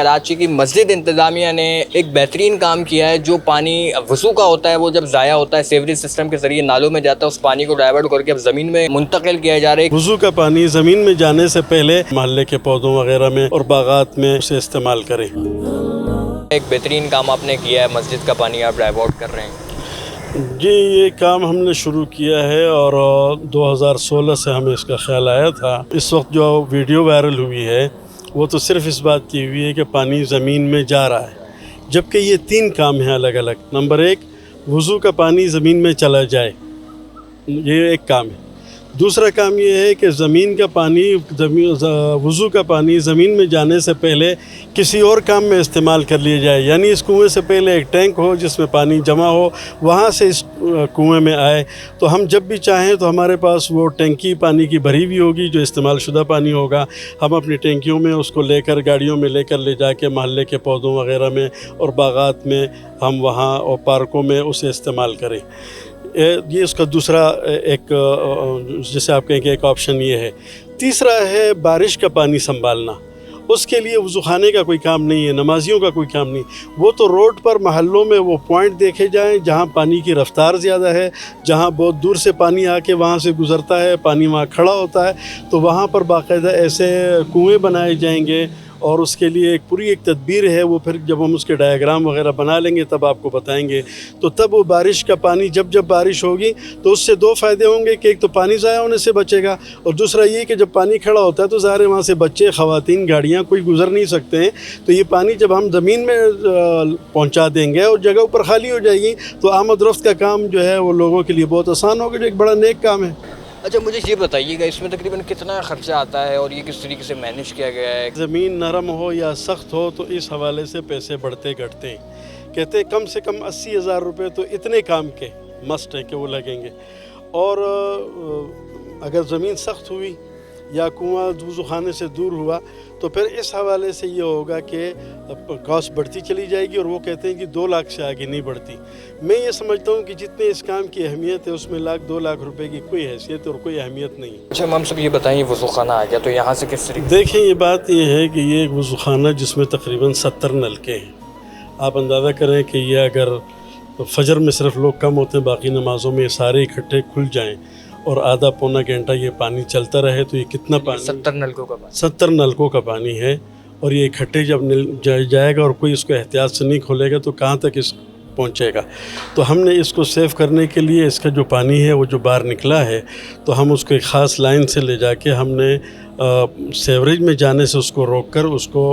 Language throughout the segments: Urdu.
کراچی کی مسجد انتظامیہ نے ایک بہترین کام کیا ہے. جو پانی وضو کا ہوتا ہے وہ جب ضائع ہوتا ہے سیوریج سسٹم کے ذریعے نالوں میں جاتا ہے, اس پانی کو ڈائیورٹ کر کے اب زمین میں منتقل کیا جا رہا ہے. وضو کا پانی زمین میں جانے سے پہلے محلے کے پودوں وغیرہ میں اور باغات میں اسے استعمال کریں. ایک بہترین کام آپ نے کیا ہے, مسجد کا پانی آپ ڈائیورٹ کر رہے ہیں. جی, یہ کام ہم نے شروع کیا ہے اور 2016 سے ہمیں اس کا خیال آیا تھا. اس وقت جو ویڈیو وائرل ہوئی ہے وہ تو صرف اس بات کی ہوئی ہے کہ پانی زمین میں جا رہا ہے, جبکہ یہ 3 کام ہیں الگ الگ. نمبر 1, وضو کا پانی زمین میں چلا جائے, یہ ایک کام ہے. دوسرا کام یہ ہے کہ زمین کا پانی وضو کا پانی زمین میں جانے سے پہلے کسی اور کام میں استعمال کر لیا جائے. یعنی اس کنویں سے پہلے ایک ٹینک ہو جس میں پانی جمع ہو, وہاں سے اس کنویں میں آئے, تو ہم جب بھی چاہیں تو ہمارے پاس وہ ٹینکی پانی کی بھری ہوئی ہوگی جو استعمال شدہ پانی ہوگا. ہم اپنی ٹینکیوں میں اس کو لے کر گاڑیوں میں لے جا کے محلے کے پودوں وغیرہ میں اور باغات میں ہم وہاں اور پارکوں میں اسے استعمال کریں. یہ اس کا دوسرا ایک, جسے آپ کہیں کہ ایک آپشن یہ ہے. تیسرا ہے بارش کا پانی سنبھالنا. اس کے لیے وضو خانے کا کوئی کام نہیں ہے, نمازیوں کا کوئی کام نہیں. وہ تو روڈ پر محلوں میں وہ پوائنٹ دیکھے جائیں جہاں پانی کی رفتار زیادہ ہے, جہاں بہت دور سے پانی آ کے وہاں سے گزرتا ہے, پانی وہاں کھڑا ہوتا ہے, تو وہاں پر باقاعدہ ایسے کنویں بنائے جائیں گے اور اس کے لیے ایک تدبیر ہے. وہ پھر جب ہم اس کے ڈائیگرام وغیرہ بنا لیں گے تب آپ کو بتائیں گے. تو تب وہ بارش کا پانی جب بارش ہوگی تو اس سے 2 فائدے ہوں گے کہ ایک تو پانی ضائع ہونے سے بچے گا, اور دوسرا یہ کہ جب پانی کھڑا ہوتا ہے تو ظاہر ہے وہاں سے بچے, خواتین, گاڑیاں کوئی گزر نہیں سکتے ہیں. تو یہ پانی جب ہم زمین میں پہنچا دیں گے اور جگہ اوپر خالی ہو جائے گی تو آمد رفت کا کام جو ہے وہ لوگوں کے لیے بہت آسان ہوگا, جو ایک بڑا نیک کام ہے. اچھا, مجھے یہ بتائیے گا اس میں تقریباً کتنا خرچہ آتا ہے اور یہ کس طریقے سے مینیج کیا گیا ہے؟ زمین نرم ہو یا سخت ہو تو اس حوالے سے پیسے بڑھتے گھٹتے ہیں. کہتے ہیں کم سے کم 80,000 روپے تو اتنے کام کے مسٹ ہیں کہ وہ لگیں گے. اور اگر زمین سخت ہوئی یا کنواں وضو خانے سے دور ہوا تو پھر اس حوالے سے یہ ہوگا کہ کاسٹ بڑھتی چلی جائے گی, اور وہ کہتے ہیں کہ 2 لاکھ سے آگے نہیں بڑھتی. میں یہ سمجھتا ہوں کہ جتنے اس کام کی اہمیت ہے اس میں 2 لاکھ روپے کی کوئی حیثیت اور کوئی اہمیت نہیں. اچھا امام صاحب, یہ بتائیں وضو خانہ آ گیا تو یہاں سے کس طریقے؟ دیکھیں, یہ بات یہ ہے کہ یہ ایک وضو خانہ جس میں تقریباً 70 نلکے ہیں. آپ اندازہ کریں کہ یہ اگر فجر میں صرف لوگ کم ہوتے ہیں, باقی نمازوں میں یہ سارے اکٹھے کھل جائیں اور آدھا پونا گھنٹہ یہ پانی چلتا رہے تو یہ کتنا پانی, 70 نلکوں کا پانی, 70 نلکوں کا پانی ہے. اور یہ اکٹھے جب جائے گا اور کوئی اس کو احتیاط سے نہیں کھولے گا تو کہاں تک اس پہنچے گا. تو ہم نے اس کو سیو کرنے کے لیے اس کا جو پانی ہے وہ جو باہر نکلا ہے تو ہم اس کو ایک خاص لائن سے لے جا کے ہم نے سیوریج میں جانے سے اس کو روک کر اس کو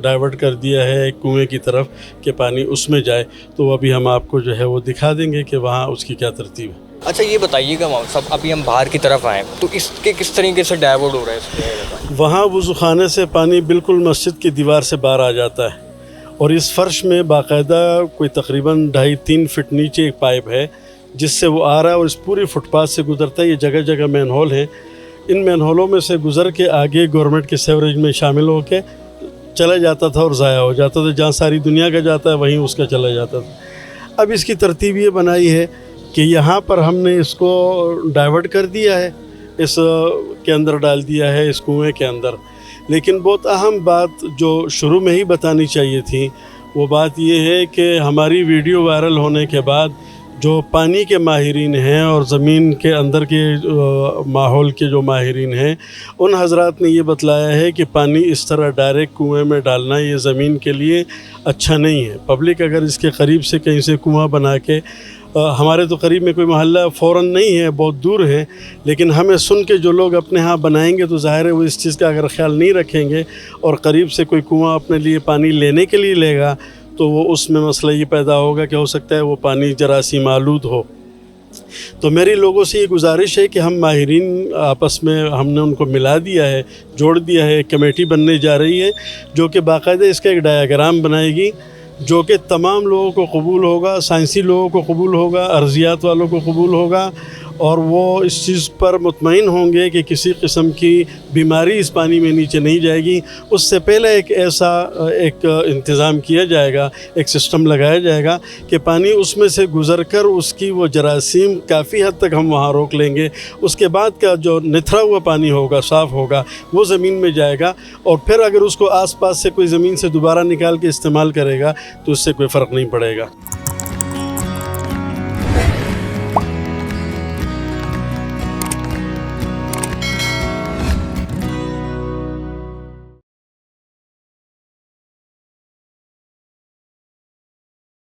ڈائیورٹ کر دیا ہے ایک کنویں کی طرف کہ پانی اس میں جائے. تو ابھی ہم آپ کو جو ہے وہ دکھا دیں گے کہ وہاں اس کی کیا ترتیب ہے. اچھا, یہ بتائیے گا امام صاحب, ابھی ہم باہر کی طرف آئیں تو اس کے کس طریقے سے ڈائیورٹ ہو رہا ہے اس کے؟ وہاں وضو خانے سے پانی بالکل مسجد کی دیوار سے باہر آ جاتا ہے, اور اس فرش میں باقاعدہ کوئی تقریباً 2.5-3 فٹ نیچے ایک پائپ ہے جس سے وہ آ رہا ہے اور اس پوری فٹ پاتھ سے گزرتا ہے. یہ جگہ جگہ مین ہول ہیں. ان مین ہولوں میں سے گزر کے آگے گورنمنٹ کے سیوریج میں شامل ہو کے چلا جاتا تھا اور ضائع ہو جاتا تھا. جہاں ساری دنیا کا جاتا ہے وہیں اس کا چلا جاتا تھا. اب اس کی ترتیب یہ بنائی ہے کہ یہاں پر ہم نے اس کو ڈائیورٹ کر دیا ہے, اس کے اندر ڈال دیا ہے, اس کنویں کے اندر. لیکن بہت اہم بات جو شروع میں ہی بتانی چاہیے تھی وہ بات یہ ہے کہ ہماری ویڈیو وائرل ہونے کے بعد جو پانی کے ماہرین ہیں اور زمین کے اندر کے ماحول کے جو ماہرین ہیں ان حضرات نے یہ بتلایا ہے کہ پانی اس طرح ڈائریکٹ کنویں میں ڈالنا یہ زمین کے لیے اچھا نہیں ہے. پبلک اگر اس کے قریب سے کہیں سے کنواں بنا کے, ہمارے تو قریب میں کوئی محلہ فوراً نہیں ہے, بہت دور ہے, لیکن ہمیں سن کے جو لوگ اپنے ہاں بنائیں گے تو ظاہر ہے وہ اس چیز کا اگر خیال نہیں رکھیں گے اور قریب سے کوئی کنواں اپنے لیے پانی لینے کے لیے لے گا تو وہ اس میں مسئلہ یہ پیدا ہوگا کہ ہو سکتا ہے وہ پانی جراثیم آلود ہو. تو میری لوگوں سے یہ گزارش ہے کہ ہم ماہرین آپس میں ہم نے ان کو ملا دیا ہے, جوڑ دیا ہے. ایک کمیٹی بننے جا رہی ہے جو کہ باقاعدہ اس کا ایک ڈایاگرام بنائے گی جو کہ تمام لوگوں کو قبول ہوگا, سائنسی لوگوں کو قبول ہوگا, ارضیات والوں کو قبول ہوگا, اور وہ اس چیز پر مطمئن ہوں گے کہ کسی قسم کی بیماری اس پانی میں نیچے نہیں جائے گی، اس سے پہلے ایک ایسا ایک انتظام کیا جائے گا، ایک سسٹم لگایا جائے گا کہ پانی اس میں سے گزر کر اس کی وہ جراثیم کافی حد تک ہم وہاں روک لیں گے، اس کے بعد کا جو نتھرا ہوا پانی ہوگا، صاف ہوگا، وہ زمین میں جائے گا، اور پھر اگر اس کو آس پاس سے کوئی زمین سے دوبارہ نکال کے استعمال کرے گا تو اس سے کوئی فرق نہیں پڑے گا۔